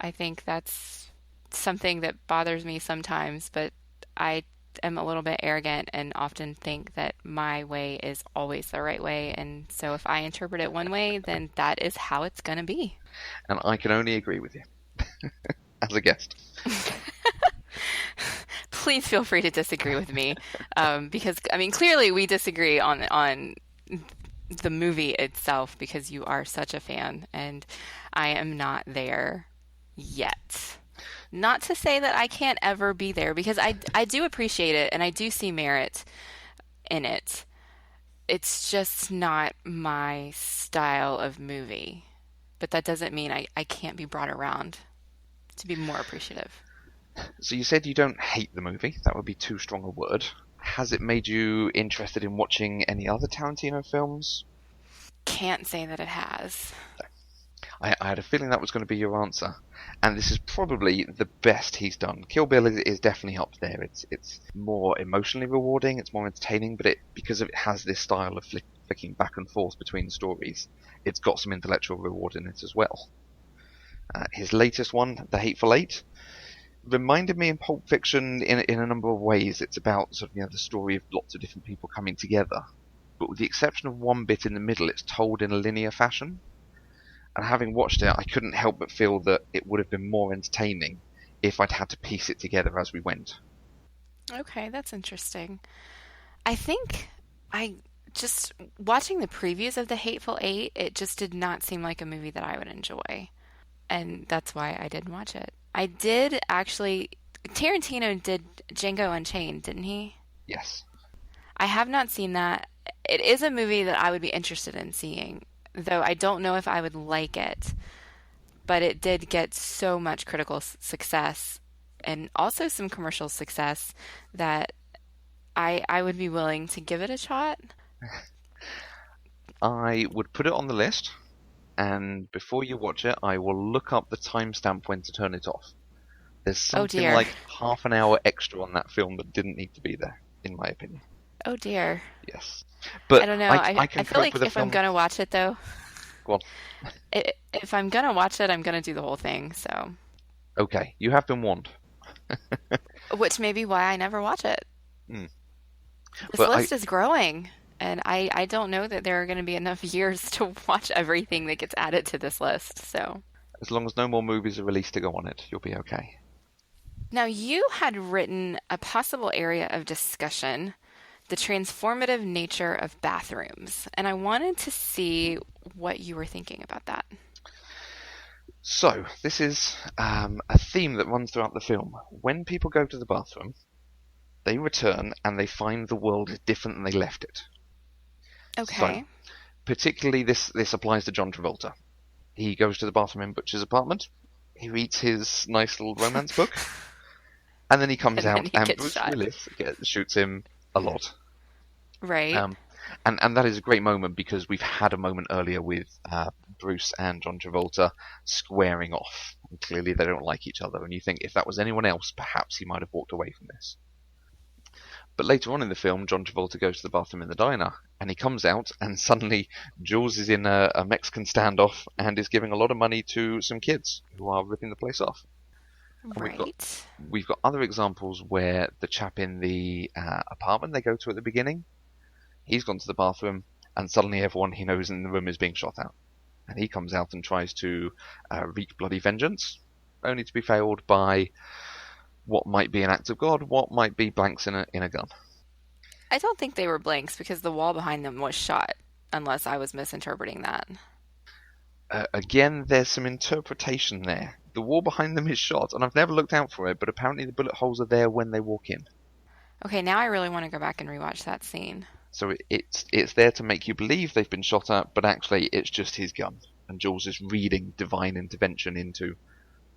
I think that's something that bothers me sometimes, but I am a little bit arrogant and often think that my way is always the right way. And so if I interpret it one way, then that is how it's going to be. And I can only agree with you. As a guest. Please feel free to disagree with me. Because, I mean, clearly we disagree on the movie itself because you are such a fan and I am not there yet. Not to say that I can't ever be there because I do appreciate it and I do see merit in it. It's just not my style of movie. But that doesn't mean I can't be brought around to be more appreciative. So you said you don't hate the movie. That would be too strong a word. Has it made you interested in watching any other Tarantino films? Can't say that it has. I had a feeling that was going to be your answer. And this is probably the best he's done. Kill Bill is definitely up there. It's more emotionally rewarding, it's more entertaining, but because it has this style of flicking back and forth between stories, it's got some intellectual reward in it as well. His latest one, The Hateful Eight, reminded me in Pulp Fiction in a number of ways. It's about sort of, the story of lots of different people coming together. But with the exception of one bit in the middle, it's told in a linear fashion. And having watched it, I couldn't help but feel that it would have been more entertaining if I'd had to piece it together as we went. Okay, that's interesting. I think just watching the previews of The Hateful Eight, it just did not seem like a movie that I would enjoy. And that's why I didn't watch it. I did actually... Tarantino did Django Unchained, didn't he? Yes. I have not seen that. It is a movie that I would be interested in seeing, though I don't know if I would like it. But it did get so much critical success and also some commercial success that I would be willing to give it a shot. I would put it on the list, and before you watch it, I will look up the timestamp when to turn it off. There's something like half an hour extra on that film that didn't need to be there, in my opinion. Oh dear. Yes. But I don't know. I feel like if I'm going to watch it, though... Go on. If I'm going to watch it, I'm going to do the whole thing, so... Okay, you have been warned. Which may be why I never watch it. Mm. This list is growing, and I don't know that there are going to be enough years to watch everything that gets added to this list, so... As long as no more movies are released to go on it, you'll be okay. Now, you had written a possible area of discussion, the transformative nature of bathrooms, and I wanted to see what you were thinking about that. So, this is a theme that runs throughout the film. When people go to the bathroom, they return and they find the world is different than they left it. Okay. So, particularly this applies to John Travolta. He goes to the bathroom in Butcher's apartment, he reads his nice little romance book, and then he comes out and Bruce Willis shoots him a lot. Right. And that is a great moment because we've had a moment earlier with Bruce and John Travolta squaring off. And clearly they don't like each other, and you think if that was anyone else, perhaps he might have walked away from this. But later on in the film, John Travolta goes to the bathroom in the diner, and he comes out, and suddenly Jules is in a Mexican standoff and is giving a lot of money to some kids who are ripping the place off. And Right. we've got other examples where the chap in the apartment they go to at the beginning, he's gone to the bathroom, and suddenly everyone he knows in the room is being shot at. And he comes out and tries to wreak bloody vengeance, only to be failed by what might be an act of God, what might be blanks in a gun. I don't think they were blanks because the wall behind them was shot, unless I was misinterpreting that. Again, there's some interpretation there. The wall behind them is shot, and I've never looked out for it, but apparently the bullet holes are there when they walk in. Okay, now I really want to go back and rewatch that scene. So it's there to make you believe they've been shot at, but actually it's just his gun. And Jules is reading divine intervention into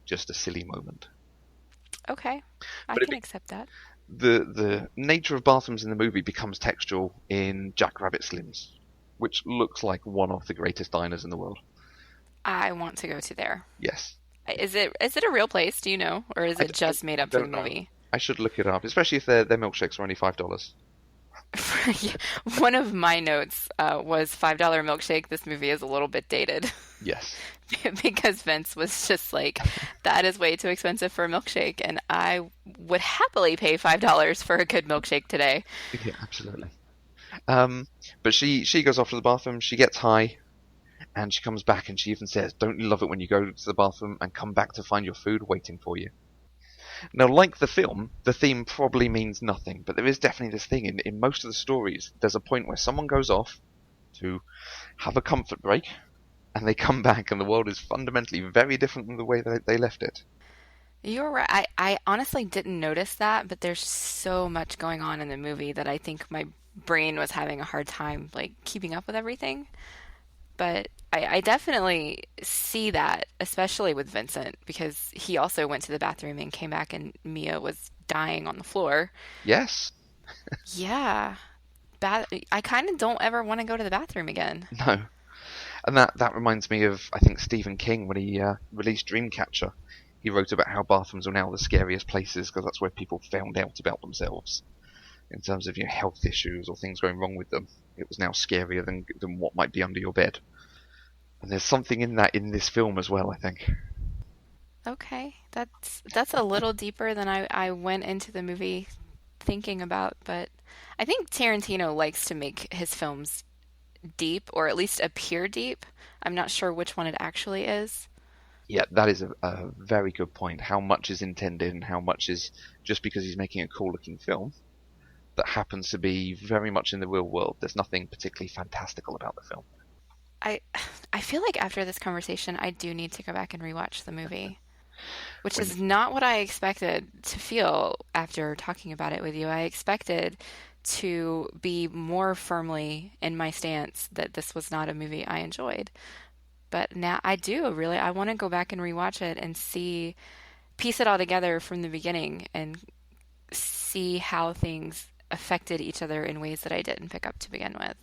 just a silly moment. Okay, I But can accept that. The nature of bathrooms in the movie becomes textual in Jackrabbit Slims, which looks like one of the greatest diners in the world. I want to go to there. Yes. Is it a real place? Do you know, or is it just made up for the don't know. movie? I should look it up, especially if their milkshakes are only $5. One of my notes was $5 milkshake. This movie is a little bit dated. Yes. Because Vince was just like, that is way too expensive for a milkshake, and I would happily pay $5 for a good milkshake today. Yeah, absolutely. But she goes off to the bathroom, she gets high, and she comes back and she even says, "Don't you love it when you go to the bathroom and come back to find your food waiting for you?" Now, like the film, the theme probably means nothing, but there is definitely this thing in most of the stories. There's a point where someone goes off to have a comfort break, and they come back, and the world is fundamentally very different than the way that they left it. You're right. I honestly didn't notice that, but there's so much going on in the movie that I think my brain was having a hard time like keeping up with everything. But I definitely see that, especially with Vincent, because he also went to the bathroom and came back and Mia was dying on the floor. Yes. Yeah. I kind of don't ever want to go to the bathroom again. No. And that reminds me of, I think, Stephen King when he released Dreamcatcher. He wrote about how bathrooms are now the scariest places because that's where people found out about themselves. In terms of health issues or things going wrong with them. It was now scarier than what might be under your bed. And there's something in that in this film as well, I think. Okay. That's a little deeper than I went into the movie thinking about, but I think Tarantino likes to make his films deep, or at least appear deep. I'm not sure which one it actually is. Yeah, that is a very good point. How much is intended and how much is just because he's making a cool-looking film that happens to be very much in the real world. There's nothing particularly fantastical about the film. I feel like after this conversation, I do need to go back and rewatch the movie, which is not what I expected to feel after talking about it with you. I expected to be more firmly in my stance that this was not a movie I enjoyed. But now I do really, I want to go back and rewatch it and piece it all together from the beginning and see how things affected each other in ways that I didn't pick up to begin with.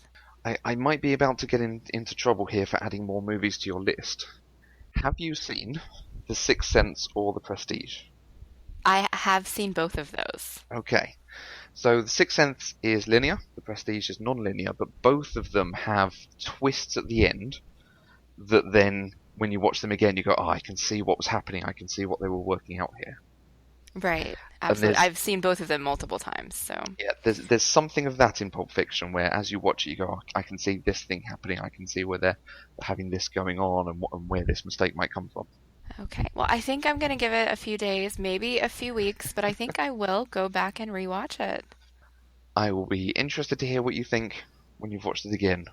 I might be about to get into trouble here for adding more movies to your list. Have you seen The Sixth Sense or The Prestige? I have seen both of those. Okay. So The Sixth Sense is linear, The Prestige is non-linear, but both of them have twists at the end that then, when you watch them again, you go, oh, I can see what was happening, I can see what they were working out here. Right, absolutely. I've seen both of them multiple times, so... Yeah, there's something of that in Pulp Fiction, where as you watch it, you go, oh, I can see this thing happening, I can see where they're having this going on, and where this mistake might come from. Okay, well, I think I'm going to give it a few days, maybe a few weeks, but I think I will go back and rewatch it. I will be interested to hear what you think when you've watched it again.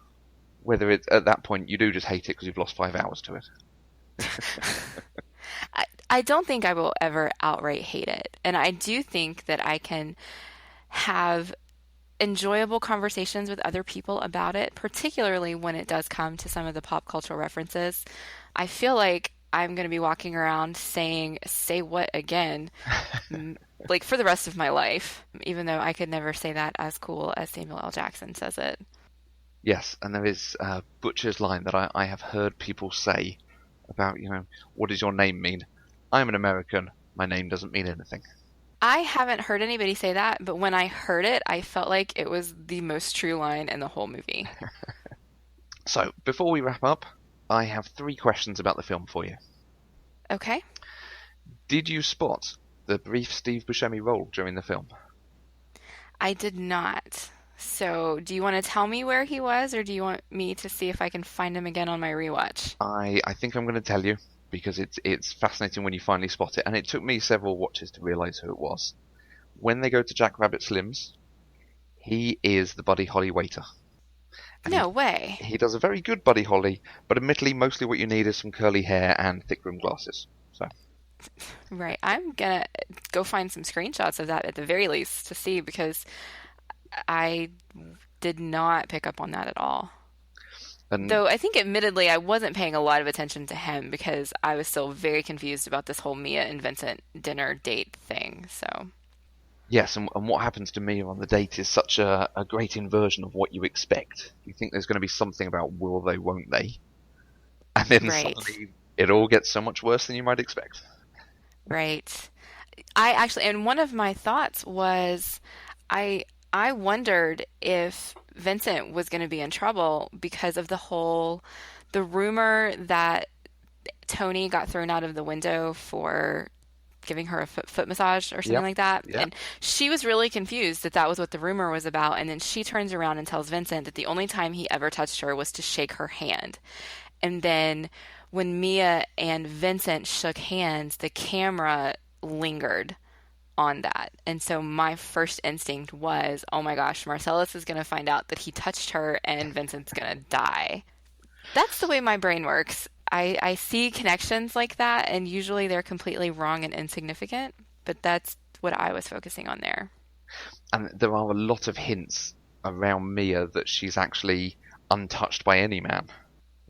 Whether it's at that point you do just hate it because you've lost 5 hours to it. I don't think I will ever outright hate it. And I do think that I can have enjoyable conversations with other people about it, particularly when it does come to some of the pop cultural references. I feel like I'm going to be walking around saying, say what again, like for the rest of my life, even though I could never say that as cool as Samuel L. Jackson says it. Yes, and there is Butcher's line that I have heard people say about, what does your name mean? I'm an American. My name doesn't mean anything. I haven't heard anybody say that, but when I heard it, I felt like it was the most true line in the whole movie. So, before we wrap up, I have 3 questions about the film for you. Okay. Did you spot the brief Steve Buscemi role during the film? I did not. So, do you want to tell me where he was, or do you want me to see if I can find him again on my rewatch? I think I'm going to tell you because it's fascinating when you finally spot it, and it took me several watches to realise who it was. When they go to Jack Rabbit Slim's, he is the Buddy Holly waiter. And No way. he does a very good Buddy Holly, but admittedly, mostly what you need is some curly hair and thick rimmed glasses. So. Right. I'm gonna go find some screenshots of that at the very least to see, because I did not pick up on that at all. And Though I think admittedly I wasn't paying a lot of attention to him because I was still very confused about this whole Mia and Vincent dinner date thing. So yes, and what happens to Mia on the date is such a great inversion of what you expect. You think there's going to be something about will they, won't they? And then right. suddenly it all gets so much worse than you might expect. Right. I actually, and one of my thoughts was I wondered if Vincent was going to be in trouble because of the rumor that Tony got thrown out of the window for giving her a foot massage or something Yep. like that. Yep. And she was really confused that that was what the rumor was about. And then she turns around and tells Vincent that the only time he ever touched her was to shake her hand. And then when Mia and Vincent shook hands, the camera lingered on that. And so my first instinct was, oh my gosh, Marcellus is going to find out that he touched her and Vincent's going to die. That's the way my brain works. I see connections like that, and usually they're completely wrong and insignificant, but that's what I was focusing on there. And there are a lot of hints around Mia that she's actually untouched by any man.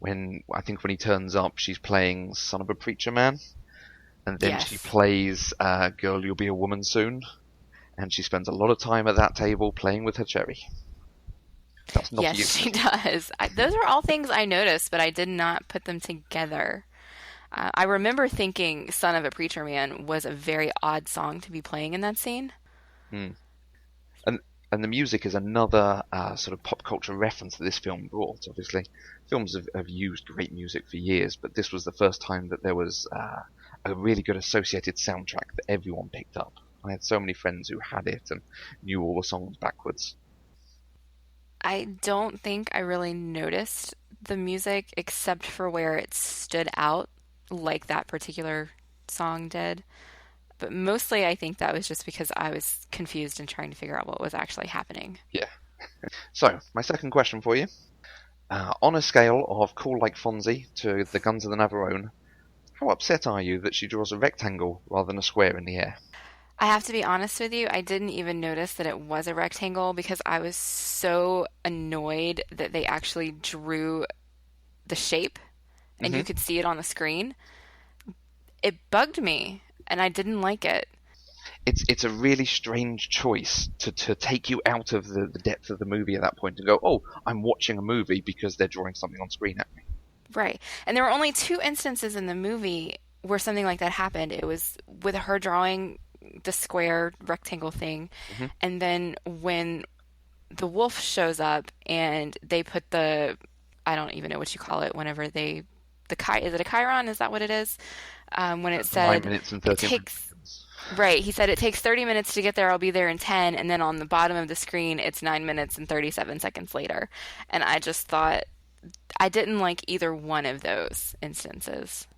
I think when he turns up, she's playing Son of a Preacher Man. And then Yes. she plays Girl, You'll Be a Woman Soon. And she spends a lot of time at that table playing with her cherry. That's not Yes, you. she does. Those are all things I noticed, but I did not put them together. I remember thinking Son of a Preacher Man was a very odd song to be playing in that scene. And the music is another sort of pop culture reference that this film brought. Obviously, films have used great music for years, but this was the first time that there was a really good associated soundtrack that everyone picked up. I had so many friends who had it and knew all the songs backwards. I don't think I really noticed the music except for where it stood out, like that particular song did. But mostly I think that was just because I was confused and trying to figure out what was actually happening. Yeah. So, my second question for you. On a scale of Cool Like Fonzie to The Guns of the Navarone, how upset are you that she draws a rectangle rather than a square in the air? I have to be honest with you, I didn't even notice that it was a rectangle because I was so annoyed that they actually drew the shape and you could see it on the screen. It bugged me and I didn't like it. It's a really strange choice to take you out of the depth of the movie at that point and go, oh, I'm watching a movie because they're drawing something on screen at me. Right. And there were only 2 instances in the movie where something like that happened. It was with her drawing the square rectangle thing, and then when the wolf shows up and they put I don't even know what you call it whenever is it a chyron? Is that what it is? When it said 9 minutes and it 13 takes right, he said it takes 30 minutes to get there. I'll be there in 10, and then on the bottom of the screen it's 9 minutes and 37 seconds later. And I just thought I didn't like either one of those instances.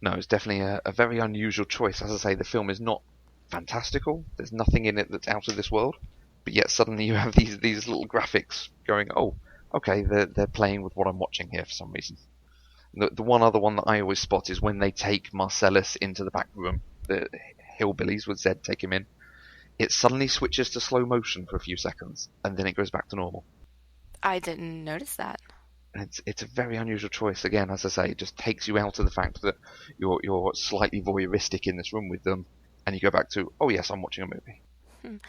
No, it's definitely a very unusual choice. As I say, the film is not fantastical. There's nothing in it that's out of this world. But yet suddenly you have these little graphics going, oh, okay, they're playing with what I'm watching here for some reason. The one other one that I always spot is when they take Marcellus into the back room. The hillbillies with Zed take him in. It suddenly switches to slow motion for a few seconds, and then it goes back to normal. I didn't notice that. It's a very unusual choice. Again, as I say, it just takes you out of the fact that you're slightly voyeuristic in this room with them, and you go back to, oh yes, I'm watching a movie.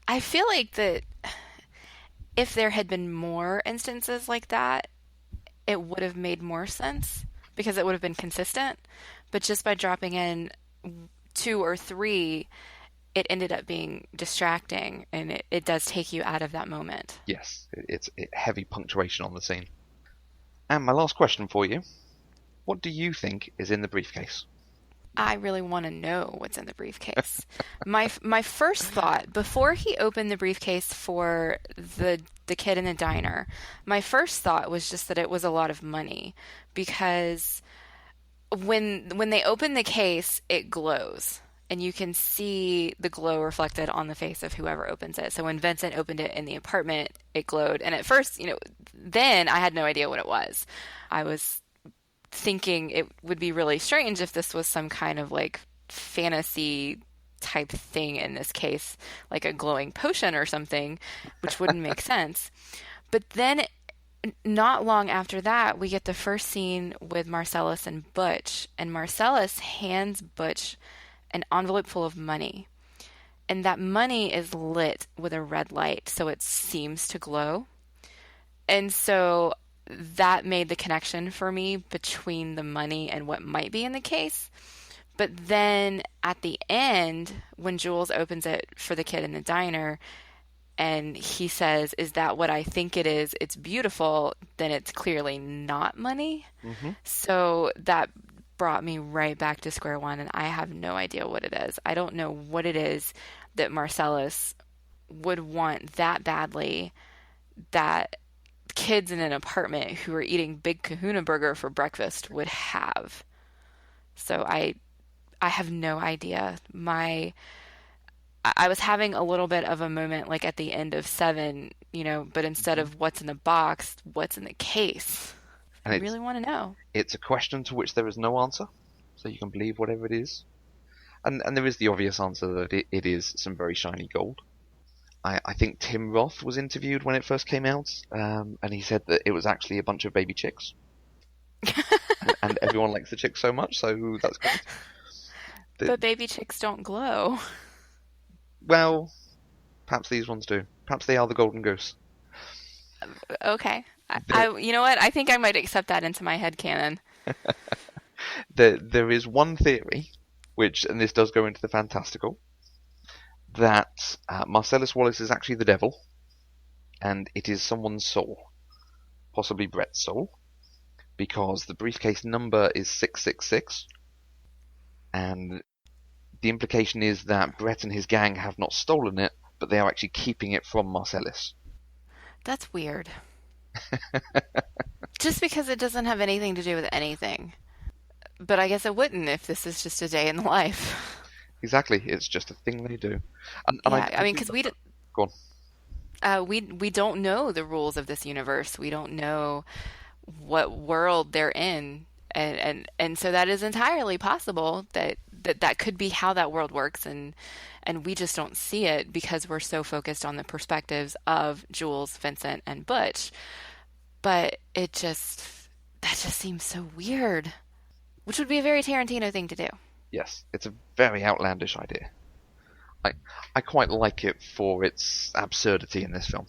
I feel like that if there had been more instances like that, it would have made more sense because it would have been consistent. But just by dropping in 2 or 3, it ended up being distracting, and it does take you out of that moment. Yes, it's heavy punctuation on the scene. And my last question for you. What do you think is in the briefcase? I really want to know what's in the briefcase. My first thought, before he opened the briefcase for the kid in the diner, my first thought was just that it was a lot of money, because when they open the case, it glows. And you can see the glow reflected on the face of whoever opens it. So when Vincent opened it in the apartment, it glowed. And at first, then I had no idea what it was. I was thinking it would be really strange if this was some kind of like fantasy type thing in this case, like a glowing potion or something, which wouldn't make sense. But then not long after that, we get the first scene with Marcellus and Butch. And Marcellus hands Butch an envelope full of money, and that money is lit with a red light, so it seems to glow. And so that made the connection for me between the money and what might be in the case. But then at the end, when Jules opens it for the kid in the diner, and he says, "Is that what I think it is? It's beautiful," then it's clearly not money. Mm-hmm. So that brought me right back to square one, and I have no idea what it is. I don't know what it is that Marcellus would want that badly that kids in an apartment who are eating Big Kahuna Burger for breakfast would have. So I have no idea. I was having a little bit of a moment like at the end of 7, but instead of what's in the box, what's in the case? I really want to know. It's a question to which there is no answer, so you can believe whatever it is. And there is the obvious answer that it is some very shiny gold. I think Tim Roth was interviewed when it first came out, and he said that it was actually a bunch of baby chicks. and everyone likes the chicks so much, so that's great. But baby chicks don't glow. Well, perhaps these ones do. Perhaps they are the golden goose. Okay. You know what? I think I might accept that into my headcanon. There is one theory, and this does go into the fantastical, that Marcellus Wallace is actually the devil, and it is someone's soul, possibly Brett's soul, because the briefcase number is 666, and the implication is that Brett and his gang have not stolen it, but they are actually keeping it from Marcellus. That's weird. Just because it doesn't have anything to do with anything. But I guess it wouldn't if this is just a day in the life. Exactly, it's just a thing they do. And I mean, because Go on. We don't know the rules of this universe. We don't know what world they're in, and so that is entirely possible that could be how that world works, and we just don't see it because we're so focused on the perspectives of Jules, Vincent, and Butch. But that just seems so weird, which would be a very Tarantino thing to do. Yes, it's a very outlandish idea. I quite like it for its absurdity in this film.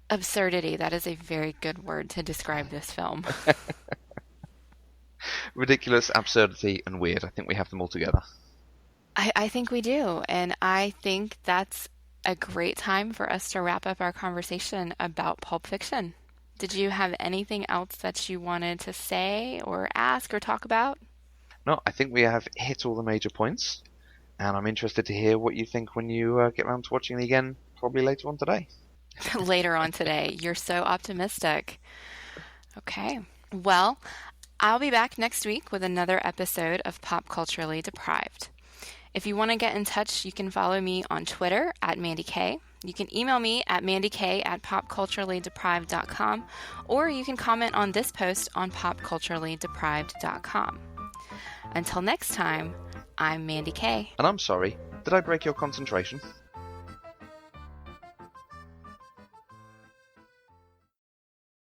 Absurdity, that is a very good word to describe this film. Ridiculous, absurdity, and weird. I think we have them all together. I think we do, and I think that's a great time for us to wrap up our conversation about Pulp Fiction. Did you have anything else that you wanted to say or ask or talk about? No, I think we have hit all the major points, and I'm interested to hear what you think when you get around to watching it again, probably later on today. Later on today. You're so optimistic. Okay. Well, I'll be back next week with another episode of Pop Culturally Deprived. If you want to get in touch, you can follow me on Twitter at Mandy K. You can email me at mandyk@popculturallydeprived.com, or you can comment on this post on popculturallydeprived.com. Until next time, I'm Mandy K. And I'm sorry, did I break your concentration?